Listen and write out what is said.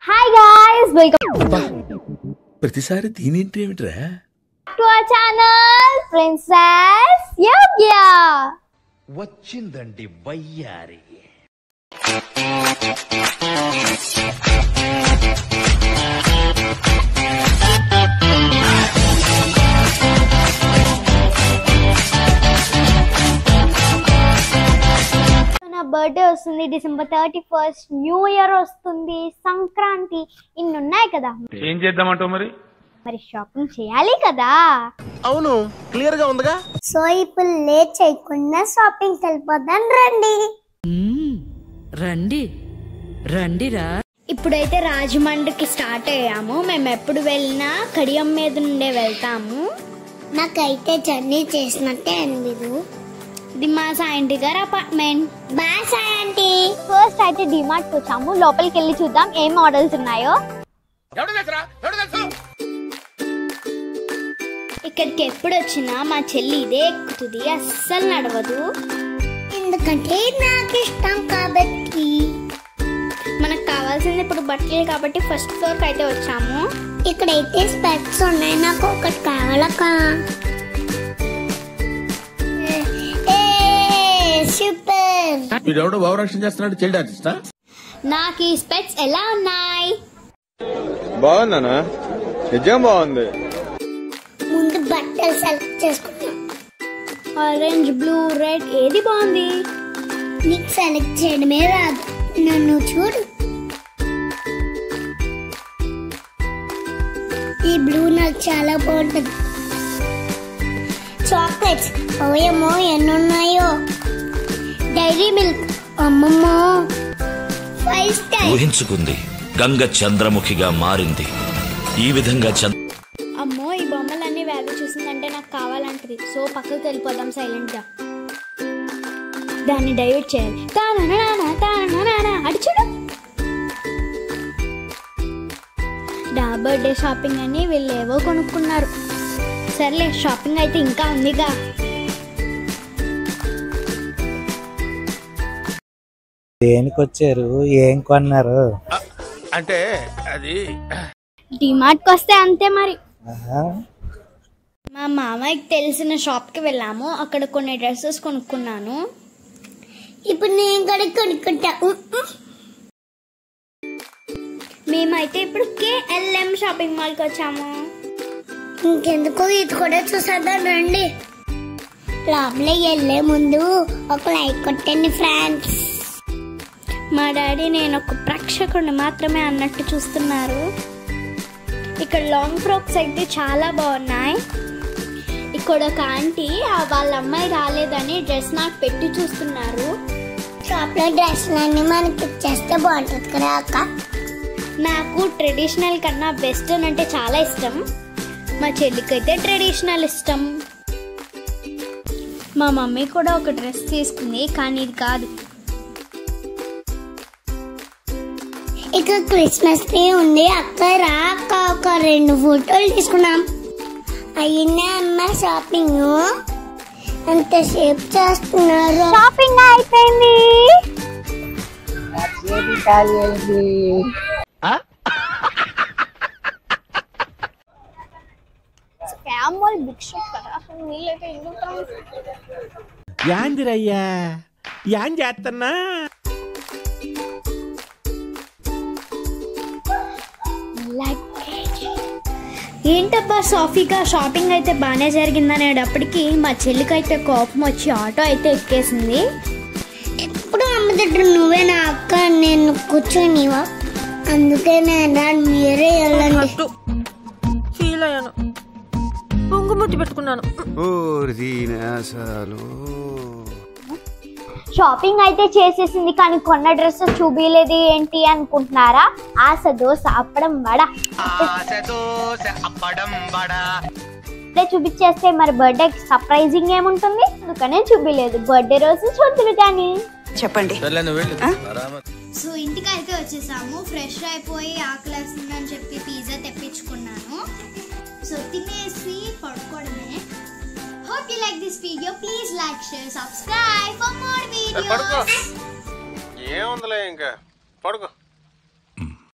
Hi guys, welcome ప్రతిసారి దీనింటి ఏమిట్రా to our channel Princess Yogya. వచ్చిందండి వయ్యారి. బర్త్డే వస్తుంది, డిసెంబర్ 31st, న్యూ ఇయర్ వస్తుంది, సంక్రాంతి ఇన్ని ఉన్నాయి కదా. ఏం చేద్దామంటావు మరి షాపింగ్ చేయాలి కదా. అవును, క్లియర్ గా ఉందిగా. సో ఇప్పుడు లేట్ చేయకుండా షాపింగ్ వెళ్ళిపోదాం రండి. రండి రండిరా. ఇప్పుడైతే రాజమండ్రికి స్టార్ట్ అయ్యాము. మేము ఎప్పుడు వెళ్ళినా కడియం మీద నుండే వెళ్తాము. నాకైతే జర్నీ చేసినట్టే అనిపిదు. ఇది మా సాయంటి గారు అపార్ట్మెంట్. బాయ్ సాయంటి. ఫస్ట్ అయితే డిమార్ట్ వచ్చాము. లోపలికి వెళ్ళి చూద్దాం ఏం మోడల్స్ ఉన్నాయో. ఇక్కడికి ఎప్పుడు వచ్చినా మా చెల్లి ఇదే ఎక్కుతుంది, అస్సలు నడవదు. ఎందుకంటే నాకు ఇష్టం కాబట్టి. మనకు కావాల్సింది ఇప్పుడు బట్టలు కాబట్టి ఫస్ట్ ఫ్లోర్ కి అయితే వచ్చాము. ఇక్కడైతే స్పెక్స్ ఉన్నాయి, నాకు ఒకటి కావాలక్క. వీడెవడో భావరక్షణ చేస్తున్నాడు, చైల్డ్ ఆర్టిస్టా? నాకు ఈ స్పెక్స్ ఎలా ఉన్నాయి? బాగుందనా? నిజం బాగుంది. ముందు బట్టలు సెలెక్ట్ చేసుకున్నాం. ఆరెంజ్, బ్లూ, రెడ్ ఏది బాగుంది? నీకు సెలెక్ట్ చేయడమే రాదు, నన్ను చూడు. ఈ బ్లూ నాకు చాలా బాగుంటుంది. చాక్లెట్స్ ఓయమ్మో ఎన్ని ఉన్నాయో. డైరీ మిల్క్ అమ్మమ్మో. 5 స్టార్. ఊహించుకుంది గంగ చంద్రముఖిగా మారింది. ఈ విధంగా అమ్మో, ఈ బొమ్మలన్నీ వాల్యూ చూసిందంటే నాకు కావాలంటది. సో పక్కకు వెళ్ళిపోదాం సైలెంట్ గా. దాన్ని డైవర్ట్ చేయాలి. అటు చూడు. నా బర్త్డే షాపింగ్ అని వీళ్ళు ఏవో కొనుక్కున్నారు. సర్లే, షాపింగ్ అయితే ఇంకా ఉందిగా. దేనికి వచ్చారు, ఏం కొన్నారు? అంటే అది డిమార్ట్ కి వస్తే అంతే మరి. మా మామయ్యకి తెలిసిన షాప్ కి వెళ్ళాము, అక్కడ కొన్ని డ్రెస్సెస్ కొనుక్కున్నాను. ఇప్పుడు నేను కూడా కొనుక్కుంటా. మేమైతే ఇప్పుడు KLM షాపింగ్ మాల్ కి వచ్చాము. ఇంకెందుకు ఇది కూడా చూసేద్దాం రండి. లోపలికి వెళ్ళే ముందు ఒక లైక్ కొట్టండి ఫ్రెండ్స్. మా డాడీ నేను ఒక ప్రేక్షకుడిని మాత్రమే అన్నట్టు చూస్తున్నారు. ఇక్కడ లాంగ్ ఫ్రాక్స్ అయితే చాలా బాగున్నాయి. ఇక్కడ ఒక ఆంటీ వాళ్ళ అమ్మాయి రాలేదని డ్రెస్ నాకు పెట్టి చూస్తున్నారు. షాప్ లో డ్రెస్లన్నీ మనకి ఇచ్చేస్తే బాగుంటుంది కదా అక్క. నాకు ట్రెడిషనల్ కన్నా వెస్టర్న్ అంటే చాలా ఇష్టం. మా చెల్లికి అయితే ట్రెడిషనల్ ఇష్టం. మా మమ్మీ కూడా ఒక డ్రెస్ తీసుకుంది, కానీ ఇది కాదు. ఇక క్రిస్మస్ ట్రీ ఉంది. అక్క రా అక్క, ఒక 2 ఫోటోలు తీసుకున్నాం. అయ్యిందే అమ్మ షాపింగ్. ఎంతసేపు చేస్తున్నారు? షాపింగ్ అయిపోయింది. యాందిరయ్యా, యాన్ చేస్తున్నా. ఏంటబ్బా సాఫీగా, షాపింగ్ అయితే బాగానే జరిగిందనేటప్పటికి మా చెల్లికైతే కోపం వచ్చి ఆటో అయితే ఎక్కేసింది. ఎప్పుడు అమ్మ దగ్గర నువ్వే నా అక్క, నేను కూర్చొనివా, అందుకే నేను మీరే వెళ్ళండి. ఫీల్ అయ్యాను, పొంగుముద్దు పెట్టుకున్నాను. షాపింగ్ అయితే చేసేసింది, కానీ కొన్న డ్రెస్సెస్ చూపించలేదు ఏంటి అనుకుంటున్నారా? ఆశ దోశ అప్పడం వడ చూపించేస్తే మరి బర్త్డే సర్ప్రైజింగ్ ఏముంటుంది? అందుకనే చూపించలేదు. బర్త్డే రోజు చూద్దురు కానీ. చెప్పండి. సో ఇంటికి అయితే వచ్చేసాము. ఫ్రెష్ అయిపోయి ఆకలేస్తుందని చెప్పి పిజ్జా తెప్పించుకున్నాను. సో తినేసి పడుకోవడమే. Hope you like this video. Please like, share, subscribe for more videos. ఏముందిలే ఇంకా పడుకో.